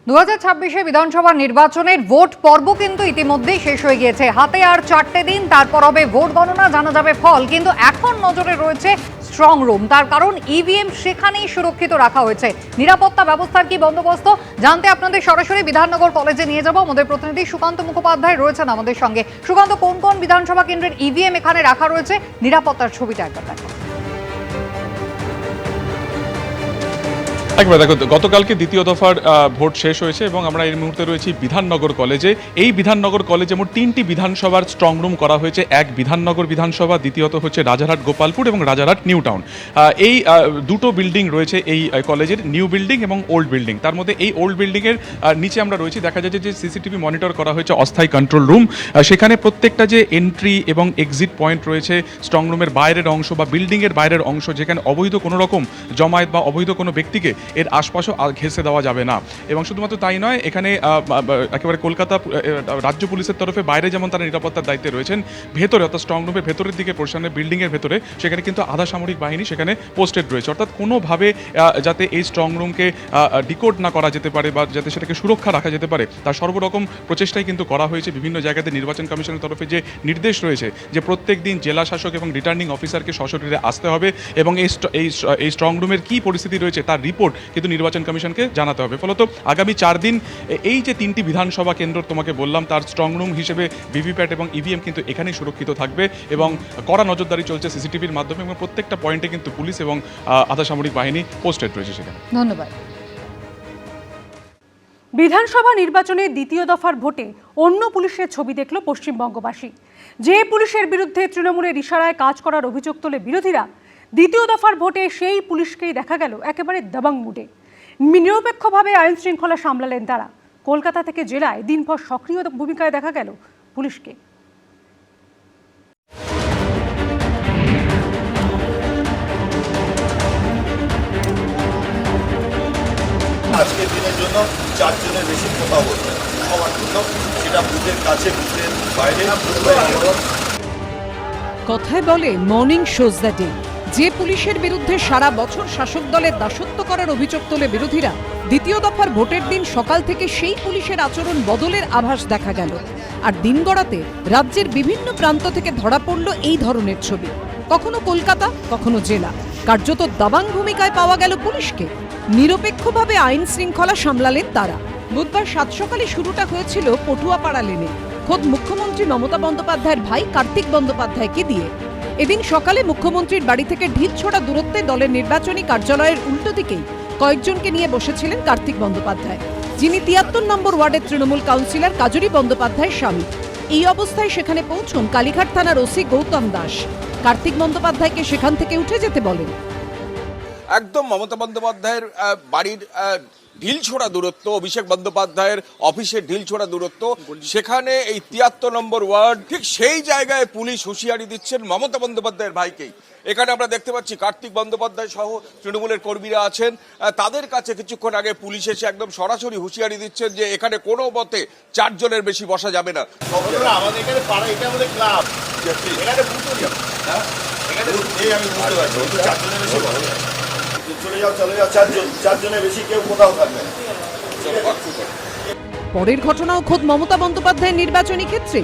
2026 বিধানসভা নির্বাচনের ভোট পর্ব কিন্তু ইতিমধ্যেই শেষ হয়ে গিয়েছে। হাতে আর 4টে দিন, তারপর হবে ভোট গণনা, জানা যাবে ফল। কিন্তু এখন নজরে রয়েছে স্ট্রং রুম। তার কারণ ইভিএম সেখানেই সুরক্ষিত রাখা হয়েছে। নিরাপত্তা ব্যবস্থার কি বন্দোবস্ত জানতে আপনাদের সরাসরি বিধাননগর কলেজে নিয়ে যাব। আমাদের প্রতিনিধি সুকান্ত মুখোপাধ্যায় রয়েছেন আমাদের সঙ্গে। সুকান্ত, কোন কোন বিধানসভা কেন্দ্রের ইভিএম এখানে রাখা রয়েছে, নিরাপত্তার ছবিটা একবার দেখো। একবার দেখো, গতকালকে দ্বিতীয় দফার ভোট শেষ হয়েছে এবং আমরা এই মুহূর্তে রয়েছি বিধাননগর কলেজে। এই বিধাননগর কলেজে মোট 3টি বিধানসভার স্ট্রং রুম করা হয়েছে। এক বিধাননগর বিধানসভা, দ্বিতীয়ত হচ্ছে রাজারহাট গোপালপুর এবং রাজারহাট নিউ টাউন। এই দুটো বিল্ডিং রয়েছে এই কলেজের, নিউ বিল্ডিং এবং ওল্ড বিল্ডিং। তার মধ্যে এই ওল্ড বিল্ডিংয়ের নিচে আমরা রয়েছি, দেখা যাচ্ছে যে সিসিটিভি মনিটর করা হয়েছে অস্থায়ী কন্ট্রোল রুম। সেখানে প্রত্যেকটা যে এন্ট্রি এবং এক্সিট পয়েন্ট রয়েছে, স্ট্রং রুমের বাইরের অংশ বা বিল্ডিংয়ের বাইরের অংশ, যেখানে অবৈধ কোনো রকম জমায়েত বা অবৈধ কোনো ব্যক্তিকে এর আশপাশও ঘেঁষে দেওয়া যাবে না। এবং শুধুমাত্র তাই নয়, এখানে একেবারে কলকাতা রাজ্য পুলিশের তরফে বাইরে যেমন তারা নিরাপত্তার দায়িত্বে রয়েছেন, ভেতরে অর্থাৎ স্ট্রং রুমের ভেতরের দিকে পোর্শনে বিল্ডিংয়ের ভেতরে সেখানে কিন্তু আধা সামরিক বাহিনী সেখানে পোস্টেড রয়েছে। অর্থাৎ কোনোভাবে যাতে এই স্ট্রং রুমকে ডিকোড না করা যেতে পারে বা যাতে সেটাকে সুরক্ষা রাখা যেতে পারে, তার সর্বরকম প্রচেষ্টাই কিন্তু করা হয়েছে। বিভিন্ন জায়গাতে নির্বাচন কমিশনের তরফে যে নির্দেশ রয়েছে যে প্রত্যেক দিন জেলা শাসক এবং রিটার্নিং অফিসারকে সশরীরে আসতে হবে এবং এই স্ট্রং রুমের কী পরিস্থিতি রয়েছে তার রিপোর্ট কিন্তু নির্বাচন কমিশনকে জানাতে হবে। ফলত আগামী 4 দিন এই যে 3টি বিধানসভা কেন্দ্র তোমাকে বললাম, তার স্ট্রং রুম হিসেবে ভিভিপ্যাট এবং ইভিএম কিন্তু এখানেই সুরক্ষিত থাকবে এবং কড়া নজরদারি চলছে সিসিটিভির মাধ্যমে এবং প্রত্যেকটা পয়েন্টে কিন্তু পুলিশ এবং আধা সামরিক বাহিনী পোস্টেড রয়েছে সেখানে। ধন্যবাদ। বিধানসভা নির্বাচনে দ্বিতীয় দফার ভোটে অন্য পুলিশের ছবি দেখল পশ্চিমবঙ্গবাসী। যে পুলিশের বিরুদ্ধে তৃণমূলের ইশারায় কাজ করার অভিযোগ তোলে বিরোধীরা, দ্বিতীয় দফার ভোটে সেই পুলিশকেই দেখা গেল একেবারে দাবাং মুডে। নিরপেক্ষভাবে আইন শৃঙ্খলা সামলালেন তারা। কলকাতা থেকে জেলায় দিনভর সক্রিয় ভূমিকায় দেখা গেল পুলিশকে। আজকের দিনের জন্য 4 জনের বেশি কোথাও হচ্ছে হওয়ার জন্য, সেটা বুথের কাছে বুথের বাইরে। কথায় বলে মর্নিং শোজ দ্য ডে। যে পুলিশের বিরুদ্ধে সারা বছর শাসক দলের দাসত্ব করার অভিযোগ তোলে বিরোধীরা, দ্বিতীয় দফার ভোটের দিন সকাল থেকে সেই পুলিশের আচরণ বদলের আভাস দেখা গেল। আর দিন গড়াতে রাজ্যের বিভিন্ন প্রান্ত থেকে ধরা পড়ল এই ধরনের ছবি। কখনো কলকাতা, কখনো জেলা। কার্যত দাবাং ভূমিকায় পাওয়া গেল পুলিশকে। নিরপেক্ষভাবে আইন শৃঙ্খলা সামলালেন তারা। বুধবার সাত সকালে শুরুটা হয়েছিল পটুয়াপাড়া লেনে, খোদ মুখ্যমন্ত্রী মমতা বন্দ্যোপাধ্যায়ের ভাই কার্তিক বন্দ্যোপাধ্যায়কে দিয়ে। এদিন সকালে মুখ্যমন্ত্রীর বাড়ি থেকে ঢিল ছোড়া দূরত্বে দলের নির্বাচনী কার্যালয়ের উল্টো দিকেই কয়েকজনকে নিয়ে বসেছিলেন কার্তিক বন্দ্যোপাধ্যায়, যিনি 73 নম্বর ওয়ার্ডের তৃণমূল কাউন্সিলর কাজরি বন্দ্যোপাধ্যায়ের স্বামী। এই অবস্থায় সেখানে পৌঁছন কালীঘাট থানার ওসি গৌতম দাস। কার্তিক বন্দ্যোপাধ্যায়কে সেখান থেকে উঠে যেতে বলেন। একদম মমতা বন্দ্যোপাধ্যায়ের বাড়ির ঢিল ছোড়া দূরত্ব, অভিষেক বন্দ্যোপাধ্যায়ের অফিসের ঢিল ছোড়া দূরত্ব, সেখানে এই 73 নম্বর ওয়ার্ড, ঠিক সেই জায়গায় পুলিশ হুঁশিয়ারি দিচ্ছেন মমতা বন্দ্যোপাধ্যায়ের ভাইকেই। এখানে আমরা দেখতে পাচ্ছি কার্তিক বন্দ্যোপাধ্যায় সহ তৃণমূলের কর্মীরা আছেন, তাদের কাছে কিছুক্ষণ আগে পুলিশ এসে একদম সরাসরি হুঁশিয়ারি দিচ্ছেন যে এখানে কোনো মতে 4 জনের বেশি বসা যাবে না। আমাদের এখানে পাড়া, এটা আমাদের ক্লাব, এখানে এখানে আমি বুঝতে পারছি 4 জনের বেশি বসা যাবে। চলে যাও 4 জনের বেশি কেউ কোথাও থাকবে না। পরের ঘটনাও খোদ মমতা বন্দ্যোপাধ্যায়ের নির্বাচনী ক্ষেত্রে।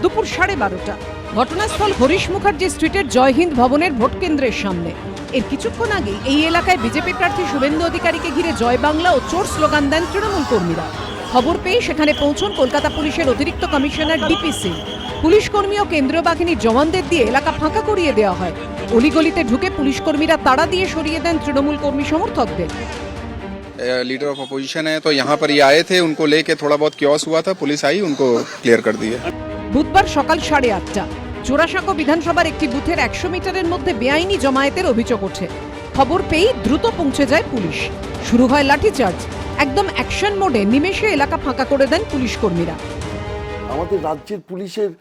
দুপুর 12:30 ঘটনাস্থল হরিশ মুখার্জি স্ট্রিটের জয়হিন্দ ভবনের ভোট কেন্দ্রের সামনে। এর কিছুক্ষণ আগে এই এলাকায় বিজেপি প্রার্থী শুভেন্দু অধিকারীকে ঘিরে জয় বাংলা ও চোর স্লোগান দেন তৃণমূল কর্মীরা। খবর পেয়ে সেখানে পৌঁছন কলকাতা পুলিশের অতিরিক্ত কমিশনার ডিপি সিং। পুলিশ কর্মী ও কেন্দ্রীয় বাহিনীর জওয়ানদের দিয়ে এলাকা ফাঁকা করিয়ে দেওয়া হয়। অলিগলিতে ঢুকে পুলিশ কর্মীরা তাড়া দিয়ে সরিয়ে দেন তৃণমূল কর্মী সমর্থকদের। लीडर ऑफ अपोजिशन है तो यहाँ पर ये आए थे, उनको लेके थोड़ा बहुत क्योस हुआ था, पुलिस आई उनको क्लियर कर दिया। বুধবার সকাল 8:30 জোড়াসাঁকো বিধানসভার একটি বুথের 100 মিটারের মধ্যে বেআইনি জমায়েতের অভিযোগ ওঠে। খবর পেয়েই দ্রুত পৌঁছে যায় পুলিশ। শুরু হয় লাঠিচার্জ। একদম অ্যাকশন মোডে নিমেষে এলাকা ফাঁকা করে দেন পুলিশ কর্মীরা। আমাদের রাজ্যের পুলিশের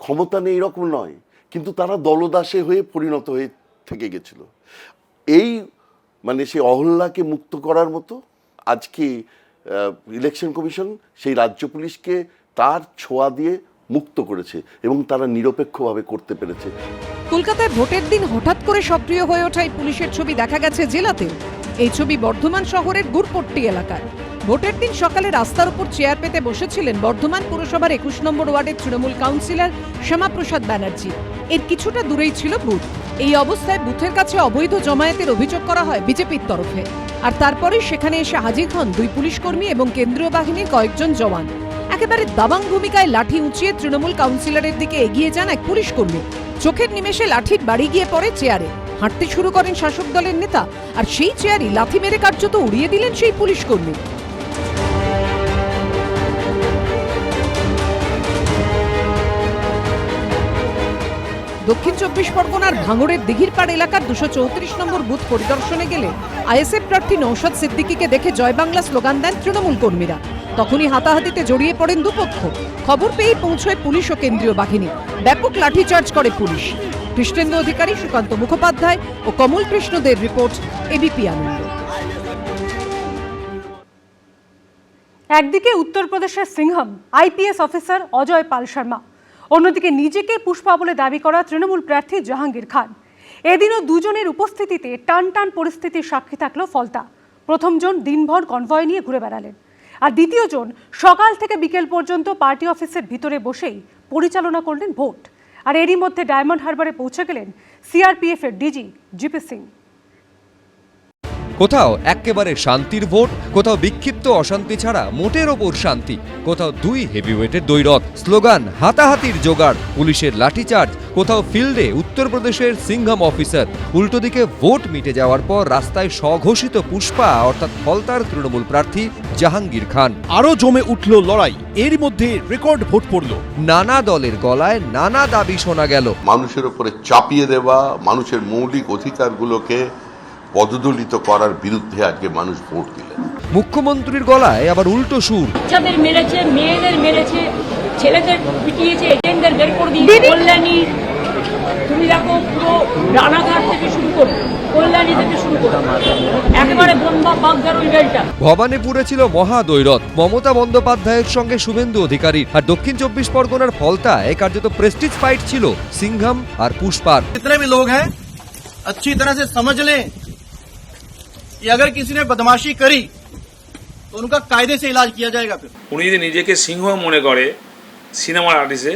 ক্ষমতা নেই এরকম নয়, কিন্তু তারা দলদাসে হয়ে পরিণত হয়ে থেকে গেছিল। এই সেই অহল্লাকে মুক্ত করার মতো আজকে ইলেকশন কমিশন সেই রাজ্য পুলিশকে তার ছোঁয়া দিয়ে মুক্ত করেছে এবং তারা নিরপেক্ষভাবে করতে পেরেছে। কলকাতায় ভোটের দিন হঠাৎ করে সক্রিয় হয়ে ওঠায় পুলিশের ছবি দেখা গেছে জেলাতেও। এই ছবি বর্ধমান শহরের গুড়পট্টি এলাকার। ভোটের দিন সকালে রাস্তার উপর চেয়ার পেতে বসেছিলেন বর্ধমান পুরসভার 21 নম্বর ওয়ার্ডের তৃণমূল কাউন্সিলর শ্যামাপ্রসাদ ব্যানার্জি। এর কিছুটা দূরেই ছিল বুথ। এই অবস্থায় বুথের কাছে অবৈধ জমায়েতের অভিযোগ করা হয় বিজেপির তরফে। আর তারপরে সেখানে এসে হাজির হন 2 পুলিশকর্মী এবং কেন্দ্রীয় বাহিনীর কয়েকজন জওয়ান। একেবারে দাবাং ভূমিকায় লাঠি উঁচিয়ে তৃণমূল কাউন্সিলরের দিকে এগিয়ে যান এক পুলিশকর্মী। চোখের নিমেষে লাঠির বাড়ি গিয়ে পড়ে চেয়ারে। হাঁটতে শুরু করেন শাসক দলের নেতা, আর সেই চেয়ারই লাথি মেরে কার্যত উড়িয়ে দিলেন সেই পুলিশকর্মী। দক্ষিণ 24 পরগনার ভাঙড়ের দিঘিরপাড় এলাকার 234 নম্বর বুথ পরিদর্শনে গেলে আইএসএফ প্রার্থী নওশাদ সিদ্দিকীকে দেখে জয় বাংলা স্লোগান দেন তৃণমূল কর্মীরা। তখনই হাতাহাতিতে জড়িয়ে পড়েন দুপক্ষ। খবর পেয়েই পৌঁছয় পুলিশ ও কেন্দ্রীয় বাহিনী। ব্যাপক লাঠিচার্জ করে পুলিশ। কৃষ্ণেন্দু অধিকারী, সুকান্ত মুখোপাধ্যায় ও কমল কৃষ্ণদের রিপোর্ট, এবিপি আনন্দ। একদিকে উত্তরপ্রদেশের সিংহম আইপিএস অফিসার অজয় পাল শর্মা, অন্যদিকে নিজেকে পুষ্পা বলে দাবি করা তৃণমূল প্রার্থী জাহাঙ্গীর খান। এদিনও দুজনের উপস্থিতিতে টান টান পরিস্থিতির সাক্ষী থাকলো ফলতা। প্রথম জন দিনভর কনভয় নিয়ে ঘুরে বেড়ালেন, আর দ্বিতীয় জন সকাল থেকে বিকেল পর্যন্ত পার্টি অফিসের ভিতরে বসেই পরিচালনা করলেন ভোট। আর এরই মধ্যে ডায়মন্ড হারবারে পৌঁছে গেলেন সিআরপিএফ এর ডিজি জিপি সিং। কোথাও একেবারে শান্তির ভোট, কোথাও বিক্ষিপ্ত অশান্তি ছাড়া মোটের ওপর শান্তি, কোথাও 2 হেভিওয়েটের দ্বৈরথ, স্লোগান, হাতাহাতির জোগাড়, পুলিশের লাঠিচার্জ, কোথাও ফিল্ডে উত্তরপ্রদেশের সিংহম অফিসার। উল্টো দিকে ভোট মিটে যাওয়ার পর রাস্তায় স্বঘোষিত পুষ্পা অর্থাৎ ফলতার তৃণমূল প্রার্থী জাহাঙ্গীর খান। আরো জমে উঠল লড়াই, এর মধ্যে রেকর্ড ভোট পড়ল। নানা দলের গলায় নানা দাবি শোনা গেল। মানুষের উপরে চাপিয়ে দেওয়া, মানুষের মৌলিক অধিকারগুলোকে পদদলিত করার বিরুদ্ধে আজকে মানুষ ভোট দিলেন। মুখ্যমন্ত্রীর গলায় আবার উল্টো সুর। বাচ্চাদের মেরেছে, মেয়েদের মেরেছে, ছেলেদের পিটিয়েছে, এজেন্টদের বের করে দিয়ে কল্যাণী, তুমি দেখো পুরো রানাঘাট থেকে শুরু করে কল্যাণী থেকে শুরু করে একেবারে বনবা বাগদার ওই বেলটা। ভবানীপুরে ছিল মহাদৈরথ, মমতা বন্দ্যোপাধ্যায়ের সঙ্গে শুভেন্দু অধিকারীর। আর দক্ষিণ 24 পরগনার ফলতায় কার্যত প্রেস্টিজ ফাইট ছিল সিংহম আর পুষ্পার। जितने भी लोग हैं अच्छी तरह से समझ लें कि अगर किसी ने बदमाशी करी तो उनका कायदे से इलाज किया जाएगा। फिर উনি যদি নিজেকে সিংহ মনে করে সিনেমার আর্টিস্টে,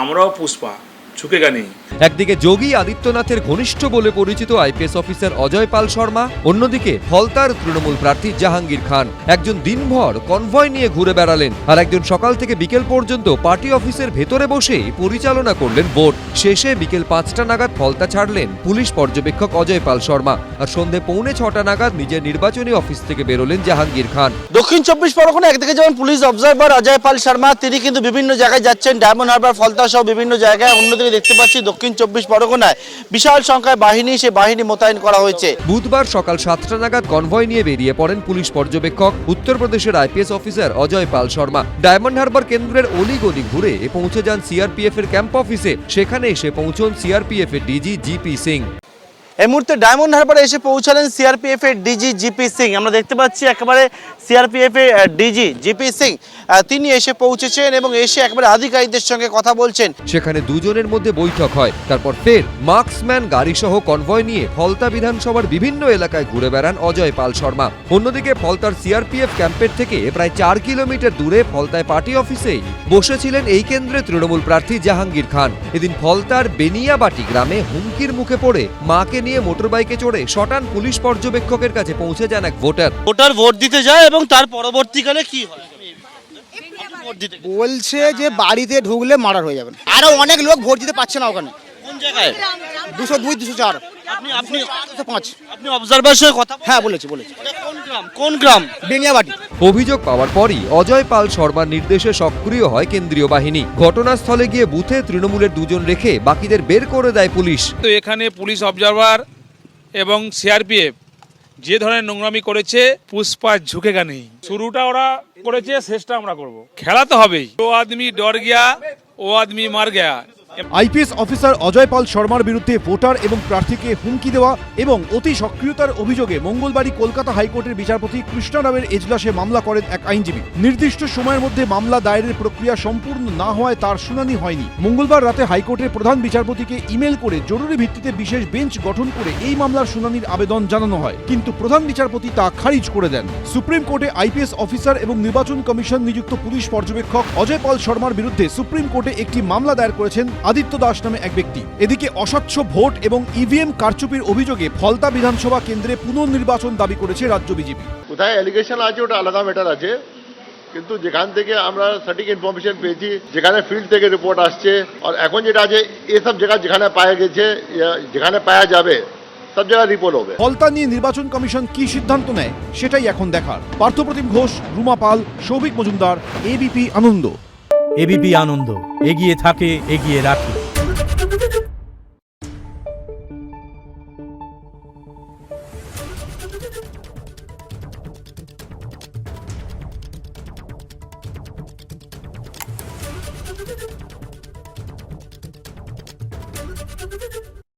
আমরাও পুষ্পা, ঝুঁকেগা নেই। একদিকে যোগী আদিত্যনাথের ঘনিষ্ঠ বলে পরিচিত আইপিএস অফিসার অজয় পাল শর্মা, অন্যদিকে ফলতার তৃণমূল প্রার্থী জাহাঙ্গীর খান। একজন দিনভর কনভয় নিয়ে ঘুরে বেড়ালেন, আর একজন সকাল থেকে বিকেল পর্যন্ত পার্টি অফিসের ভেতরে বসেই পরিচালনা করলেন ভোট। শেষে বিকেল 5টা নাগাদ ফলতা ছাড়লেন পুলিশ পর্যবেক্ষক অজয় পাল শর্মা, আর সন্ধে 5:45 নাগাদ নিজের নির্বাচনী অফিস থেকে বেরোলেন জাহাঙ্গীর খান। দক্ষিণ 24 পরগনা একদিকে যেমন পুলিশ অবজারভার অজয় পাল শর্মা, তিনি কিন্তু বিভিন্ন জায়গায় যাচ্ছেন, ডায়মন্ড হারবার, ফলতা সহ বিভিন্ন জায়গায়। অন্যদিকে দেখতে পাচ্ছি দক্ষিণ 24 পরগনায় বিশাল সংখ্যায় বাহিনী, সে বাহিনী মোতায়েন করা হয়েছে। বুধবার সকাল 7টা নাগাদ কনভয় নিয়ে বেরিয়ে পড়েন পুলিশ পর্যবেক্ষক উত্তরপ্রদেশের আইপিএস অফিসার অজয় পাল শর্মা। ডায়মন্ড হারবার কেন্দ্রের অলিগলি ঘুরে পৌঁছে যান সিআরপিএফ এর ক্যাম্প অফিসে। সেখানে এসে পৌঁছন সিআরপিএফ এর ডিজি জিপি সিং। এই মুহূর্তে ডায়মন্ড হারবারে এসে পৌঁছালেন সিআরপিএফ এর ডিজি জিপি সিং। আমরা দেখতে পাচ্ছি একেবারে সিআরপিএফ এর ডিজি জিপি সিং তিনি এসে পৌঁছেছেন এবং এসে একেবারে আধিকারিকদের সঙ্গে কথা বলছেন। সেখানে দুজনের মধ্যে বৈঠক হয়। তারপর ফের মার্কসম্যান গাড়ি সহ কনভয় নিয়ে ফলতা বিধানসভার বিভিন্ন এলাকায় ঘুরে বেড়ান অজয় পাল শর্মা। অন্যদিকে ফলতার সিআরপিএফ ক্যাম্পের থেকে প্রায় 4 কিলোমিটার দূরে ফলতায় পার্টি অফিসেই বসেছিলেন এই কেন্দ্রে তৃণমূল প্রার্থী জাহাঙ্গীর খান। এদিন ফলতার বেনিয়াবাটি গ্রামে হুমকির মুখে পড়ে মাকে নিয়ে মোটরবাইকে চড়ে শটান পুলিশ পর্যবেক্ষকের কাছে পৌঁছে যান এক ভোটার। ভোট দিতে যায় এবং তার পরবর্তীকালে কি হয় বলছে যে বাড়িতে ঢুকলে মার্ডার হয়ে যাবে। আরো অনেক লোক ভোট দিতে পারছে না। ওখানে কোন জায়গায়? 202 204 আপনি 5 আপনি অবজারভার সঙ্গে কথা? হ্যাঁ বলেছি। কোন গ্রাম? বেনিয়াবাটি। অভিযোগ পাওয়ার পরই অজয় পাল শর্মার নির্দেশে সক্রিয় হয় কেন্দ্রীয় বাহিনী। ঘটনাস্থলে গিয়ে বুথে তৃণমূলের 2 জন রেখে বাকিদের বের করে দেয় পুলিশ। তো এখানে পুলিশ অবজারভার এবং সিআরপিএফ যে ধরনের নোংরামি করেছে, পুষ্পা ঝুঁকেগা নেই। শুরুটা ওরা করেছে, শেষটা আমরা করব। খেলা তো হবেই। ও আদমি ডর গিয়া, ও আদমি মার গয়া, আইপিএস অফিসার অজয় পাল শর্মার বিরুদ্ধে ভোটার এবং প্রার্থীকে হুমকি দেওয়া এবং অতি সক্রিয়তার অভিযোগে মঙ্গলবারই কলকাতা হাইকোর্টের বিচারপতি কৃষ্ণা রামের এজলাসে মামলা করেন এক আইনজীবী। নির্দিষ্ট সময়ের মধ্যে মামলা দায়েরের প্রক্রিয়া সম্পূর্ণ না হওয়ায় তার শুনানি হয়নি। মঙ্গলবার রাতে হাইকোর্টের প্রধান বিচারপতিকে ইমেল করে জরুরি ভিত্তিতে বিশেষ বেঞ্চ গঠন করে এই মামলার শুনানির আবেদন জানানো হয়, কিন্তু প্রধান বিচারপতি তা খারিজ করে দেন। সুপ্রিম কোর্টে আইপিএস অফিসার এবং নির্বাচন কমিশন নিযুক্ত পুলিশ পর্যবেক্ষক অজয় পাল শর্মার বিরুদ্ধে সুপ্রিম কোর্টে একটি মামলা দায়ের করেছেন আদিত্য দাস নামে এক ব্যক্তি। এদিকে অস্বচ্ছ ভোট এবং ইভিএম কারচুপির অভিযোগে ফলতা বিধানসভা কেন্দ্রে পুনর্নির্বাচন দাবি করেছে রাজ্য বিজেপি। কোথায় অ্যালিগেশন আছে ওটা আলাদা ম্যাটার আছে, কিন্তু যেখান থেকে আমরা সঠিক ইনফরমেশন পেয়েছি, যেখানে ফিল্ড থেকে রিপোর্ট আসছে, আর এখন যেটা আছে এসব জায়গা যেখানে পাওয়া গেছে, যেখানে পাওয়া যাবে সব জায়গায় রিপোর্ট হবে। ফলতা নিয়ে নির্বাচন কমিশন কি সিদ্ধান্ত নেয় সেটাই এখন দেখার। পার্থপ্রতিম ঘোষ, রুমা পাল, সৌভিক মজুমদার, এবিপি আনন্দ। এবিপি আনন্দ, এগিয়ে থাকে, এগিয়ে রাখে।